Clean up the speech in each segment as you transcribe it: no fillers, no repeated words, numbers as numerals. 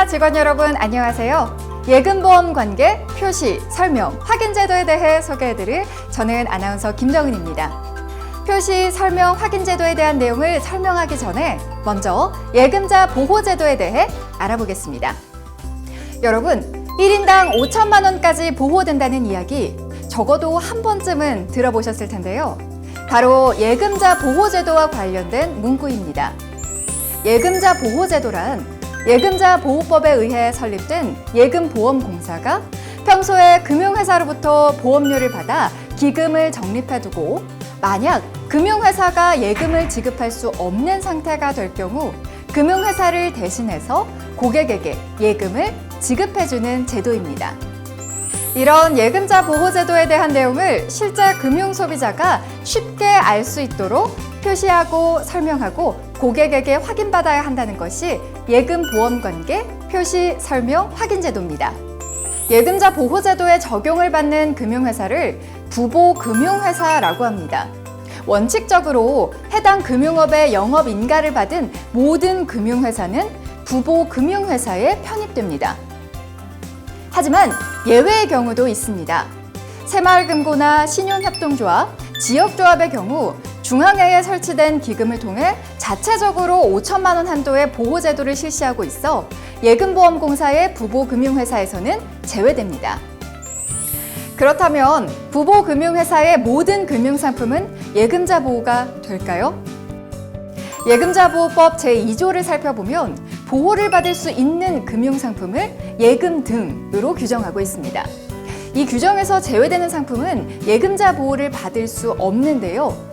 시청자, 직원 여러분 안녕하세요. 예금보험 관계, 표시, 설명, 확인 제도에 대해 소개해드릴 저는 아나운서 김정은입니다. 표시, 설명, 확인 제도에 대한 내용을 설명하기 전에 먼저 예금자 보호제도에 대해 알아보겠습니다. 여러분, 1인당 5천만 원까지 보호된다는 이야기 적어도 한 번쯤은 들어보셨을 텐데요. 바로 예금자 보호제도와 관련된 문구입니다. 예금자 보호제도란 예금자 보호법에 의해 설립된 예금보험공사가 평소에 금융회사로부터 보험료를 받아 기금을 적립해두고 만약 금융회사가 예금을 지급할 수 없는 상태가 될 경우 금융회사를 대신해서 고객에게 예금을 지급해주는 제도입니다. 이런 예금자 보호제도에 대한 내용을 실제 금융소비자가 쉽게 알 수 있도록 표시하고 설명하고 고객에게 확인받아야 한다는 것이 예금보험관계 표시, 설명, 확인 제도입니다. 예금자 보호제도에 적용을 받는 금융회사를 부보금융회사라고 합니다. 원칙적으로 해당 금융업의 영업인가를 받은 모든 금융회사는 부보금융회사에 편입됩니다. 하지만 예외의 경우도 있습니다. 새마을금고나 신용협동조합, 지역조합의 경우 중앙회에 설치된 기금을 통해 자체적으로 5천만 원 한도의 보호제도를 실시하고 있어 예금보험공사의 부보금융회사에서는 제외됩니다. 그렇다면 부보금융회사의 모든 금융상품은 예금자 보호가 될까요? 예금자보호법 제2조를 살펴보면 보호를 받을 수 있는 금융상품을 예금 등으로 규정하고 있습니다. 이 규정에서 제외되는 상품은 예금자 보호를 받을 수 없는데요.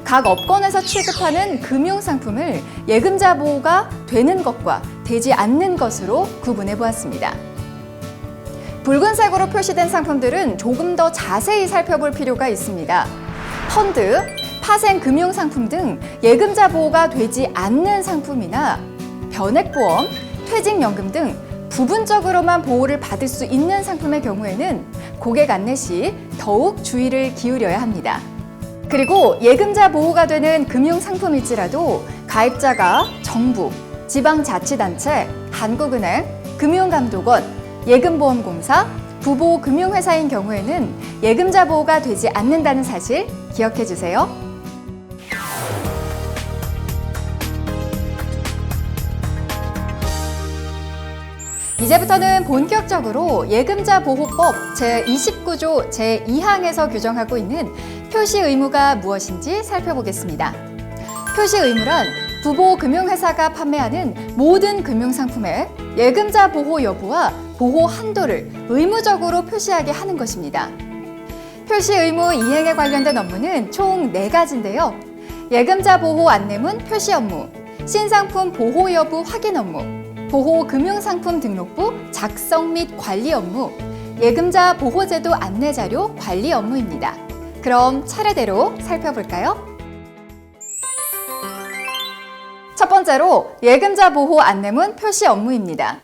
각 업권에서 취급하는 금융상품을 예금자 보호가 되는 것과 되지 않는 것으로 구분해 보았습니다. 붉은색으로 표시된 상품들은 조금 더 자세히 살펴볼 필요가 있습니다. 펀드, 파생 금융상품 등 예금자 보호가 되지 않는 상품이나 변액보험, 퇴직연금 등 부분적으로만 보호를 받을 수 있는 상품의 경우에는 고객 안내 시 더욱 주의를 기울여야 합니다. 그리고 예금자 보호가 되는 금융상품일지라도 가입자가 정부, 지방자치단체, 한국은행, 금융감독원, 예금보험공사, 부보금융회사인 경우에는 예금자 보호가 되지 않는다는 사실 기억해 주세요. 이제부터는 본격적으로 예금자 보호법 제29조 제2항에서 규정하고 있는 표시 의무가 무엇인지 살펴보겠습니다. 표시 의무란 부보금융회사가 판매하는 모든 금융상품의 예금자 보호 여부와 보호 한도를 의무적으로 표시하게 하는 것입니다. 표시 의무 이행에 관련된 업무는 총 4가지인데요. 예금자 보호 안내문 표시 업무, 신상품 보호 여부 확인 업무, 보호금융상품 등록부 작성 및 관리 업무, 예금자 보호제도 안내자료 관리 업무입니다. 그럼 차례대로 살펴볼까요? 첫 번째로 예금자 보호 안내문 표시 업무입니다.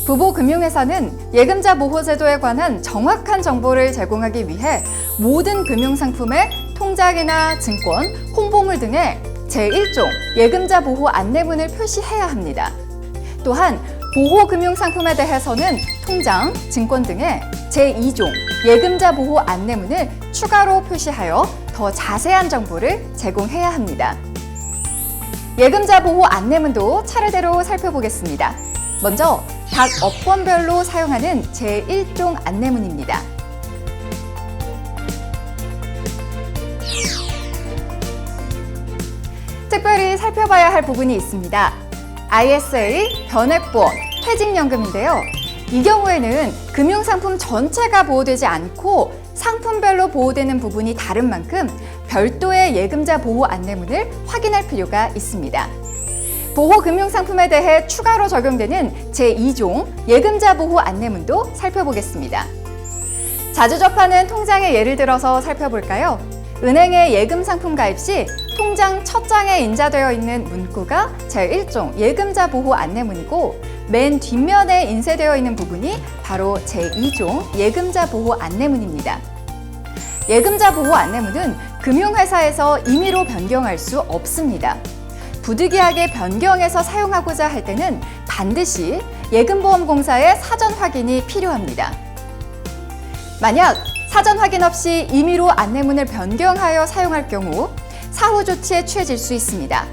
부보금융회사는 예금자 보호제도에 관한 정확한 정보를 제공하기 위해 모든 금융상품의 통장이나 증권, 홍보물 등에 제1종 예금자 보호 안내문을 표시해야 합니다. 또한 보호금융상품에 대해서는 통장, 증권 등에 제2종 예금자 보호 안내문을 추가로 표시하여 더 자세한 정보를 제공해야 합니다. 예금자 보호 안내문도 차례대로 살펴보겠습니다. 먼저 각 업권별로 사용하는 제1종 안내문입니다. 특별히 살펴봐야 할 부분이 있습니다. ISA, 변액보험, 퇴직연금인데요. 이 경우에는 금융상품 전체가 보호되지 않고 상품별로 보호되는 부분이 다른 만큼 별도의 예금자 보호 안내문을 확인할 필요가 있습니다. 보호금융상품에 대해 추가로 적용되는 제2종 예금자 보호 안내문도 살펴보겠습니다. 자주 접하는 통장의 예를 들어서 살펴볼까요? 은행에 예금상품 가입 시 통장 첫 장에 인자되어 있는 문구가 제1종 예금자 보호 안내문이고 맨 뒷면에 인쇄되어 있는 부분이 바로 제2종 예금자 보호 안내문입니다. 예금자 보호 안내문은 금융회사에서 임의로 변경할 수 없습니다. 부득이하게 변경해서 사용하고자 할 때는 반드시 예금보험공사의 사전 확인이 필요합니다. 만약 사전 확인 없이 임의로 안내문을 변경하여 사용할 경우 사후 조치에 취해질 수 있습니다.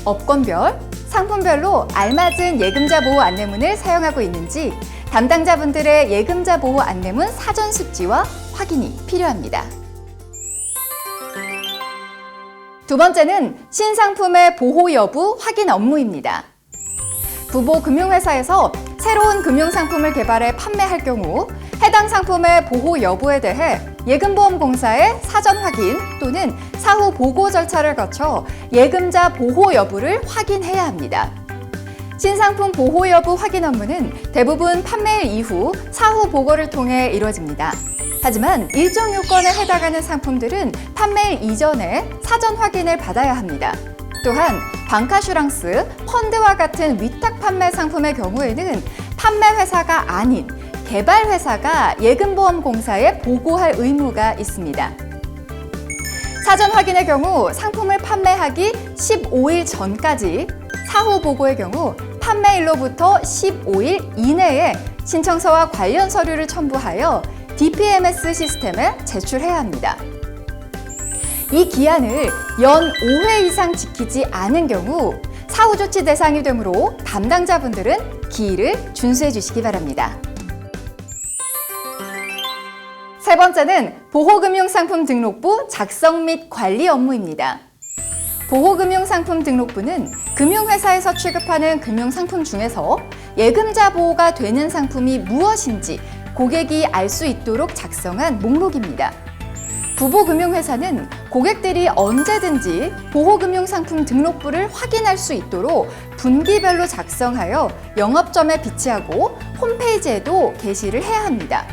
업권별, 상품별로 알맞은 예금자 보호 안내문을 사용하고 있는지 담당자분들의 예금자 보호 안내문 사전 숙지와 확인이 필요합니다. 두 번째는 신상품의 보호 여부 확인 업무입니다. 부보금융회사에서 새로운 금융상품을 개발해 판매할 경우 해당 상품의 보호 여부에 대해 예금보험공사의 사전 확인 또는 사후 보고 절차를 거쳐 예금자 보호 여부를 확인해야 합니다. 신상품 보호 여부 확인 업무는 대부분 판매일 이후 사후 보고를 통해 이루어집니다. 하지만 일정 요건에 해당하는 상품들은 판매일 이전에 사전 확인을 받아야 합니다. 또한 방카슈랑스, 펀드와 같은 위탁 판매 상품의 경우에는 판매 회사가 아닌 개발 회사가 예금보험공사에 보고할 의무가 있습니다. 사전 확인의 경우 상품을 판매하기 15일 전까지, 사후 보고의 경우 판매일로부터 15일 이내에 신청서와 관련 서류를 첨부하여 DPMS 시스템에 제출해야 합니다. 이 기한을 연 5회 이상 지키지 않은 경우 사후 조치 대상이 되므로 담당자분들은 기일을 준수해 주시기 바랍니다. 세 번째는 보호금융상품 등록부 작성 및 관리 업무입니다. 보호금융상품 등록부는 금융회사에서 취급하는 금융상품 중에서 예금자 보호가 되는 상품이 무엇인지 고객이 알 수 있도록 작성한 목록입니다. 부보금융회사는 고객들이 언제든지 보호금융상품 등록부를 확인할 수 있도록 분기별로 작성하여 영업점에 비치하고 홈페이지에도 게시를 해야 합니다.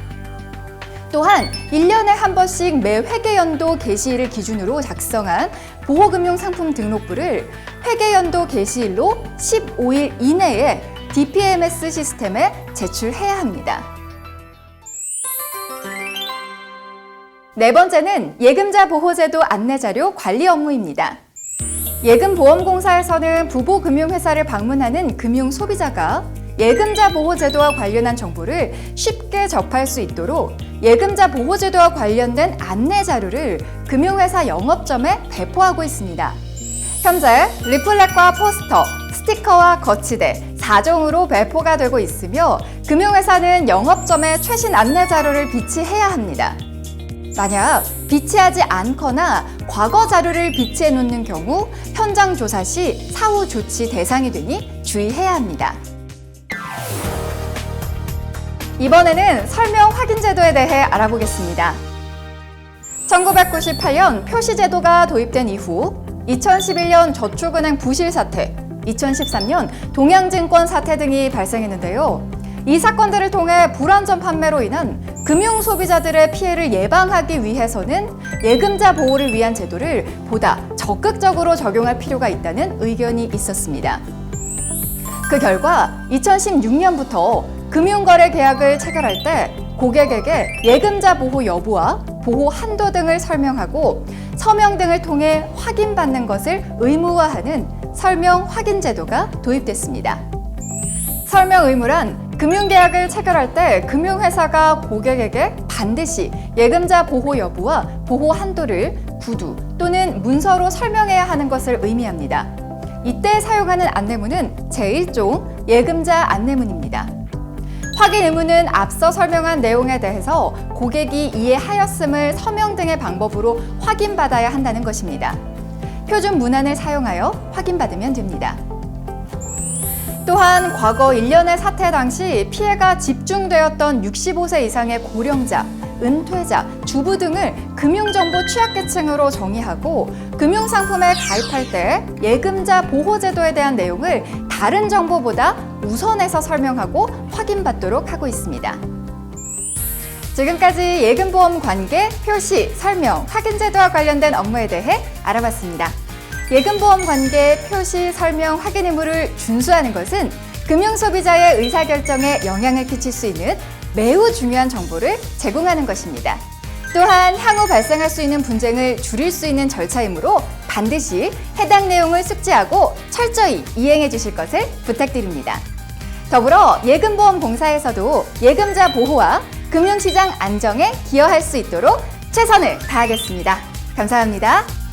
또한 1년에 한 번씩 매 회계연도 게시일을 기준으로 작성한 보호금융상품 등록부를 회계연도 게시일로 15일 이내에 DPMS 시스템에 제출해야 합니다. 네 번째는 예금자 보호제도 안내자료 관리 업무입니다. 예금보험공사에서는 부보금융회사를 방문하는 금융소비자가 예금자 보호제도와 관련한 정보를 쉽게 접할 수 있도록 예금자 보호제도와 관련된 안내자료를 금융회사 영업점에 배포하고 있습니다. 현재 리플렛과 포스터, 스티커와 거치대 4종으로 배포가 되고 있으며 금융회사는 영업점에 최신 안내자료를 비치해야 합니다. 만약 비치하지 않거나 과거 자료를 비치해 놓는 경우 현장 조사 시 사후 조치 대상이 되니 주의해야 합니다. 이번에는 설명 확인 제도에 대해 알아보겠습니다. 1998년 표시제도가 도입된 이후 2011년 저축은행 부실 사태, 2013년 동양증권 사태 등이 발생했는데요. 이 사건들을 통해 불안전 판매로 인한 금융 소비자들의 피해를 예방하기 위해서는 예금자 보호를 위한 제도를 보다 적극적으로 적용할 필요가 있다는 의견이 있었습니다. 그 결과 2016년부터 금융거래 계약을 체결할 때 고객에게 예금자 보호 여부와 보호 한도 등을 설명하고 서명 등을 통해 확인받는 것을 의무화하는 설명 확인 제도가 도입됐습니다. 설명 의무란 금융계약을 체결할 때 금융회사가 고객에게 반드시 예금자 보호 여부와 보호 한도를 구두 또는 문서로 설명해야 하는 것을 의미합니다. 이때 사용하는 안내문은 제1종 예금자 안내문입니다. 확인 의무는 앞서 설명한 내용에 대해서 고객이 이해하였음을 서명 등의 방법으로 확인받아야 한다는 것입니다. 표준 문안을 사용하여 확인받으면 됩니다. 또한 과거 1년의 사태 당시 피해가 집중되었던 65세 이상의 고령자, 은퇴자, 주부 등을 금융정보 취약계층으로 정의하고 금융상품에 가입할 때 예금자 보호제도에 대한 내용을 다른 정보보다 우선해서 설명하고 확인받도록 하고 있습니다. 지금까지 예금보험 관계, 표시, 설명, 확인제도와 관련된 업무에 대해 알아봤습니다. 예금보험 관계, 표시, 설명, 확인 의무를 준수하는 것은 금융소비자의 의사결정에 영향을 끼칠 수 있는 매우 중요한 정보를 제공하는 것입니다. 또한 향후 발생할 수 있는 분쟁을 줄일 수 있는 절차이므로 반드시 해당 내용을 숙지하고 철저히 이행해 주실 것을 부탁드립니다. 더불어 예금보험공사에서도 예금자 보호와 금융시장 안정에 기여할 수 있도록 최선을 다하겠습니다. 감사합니다.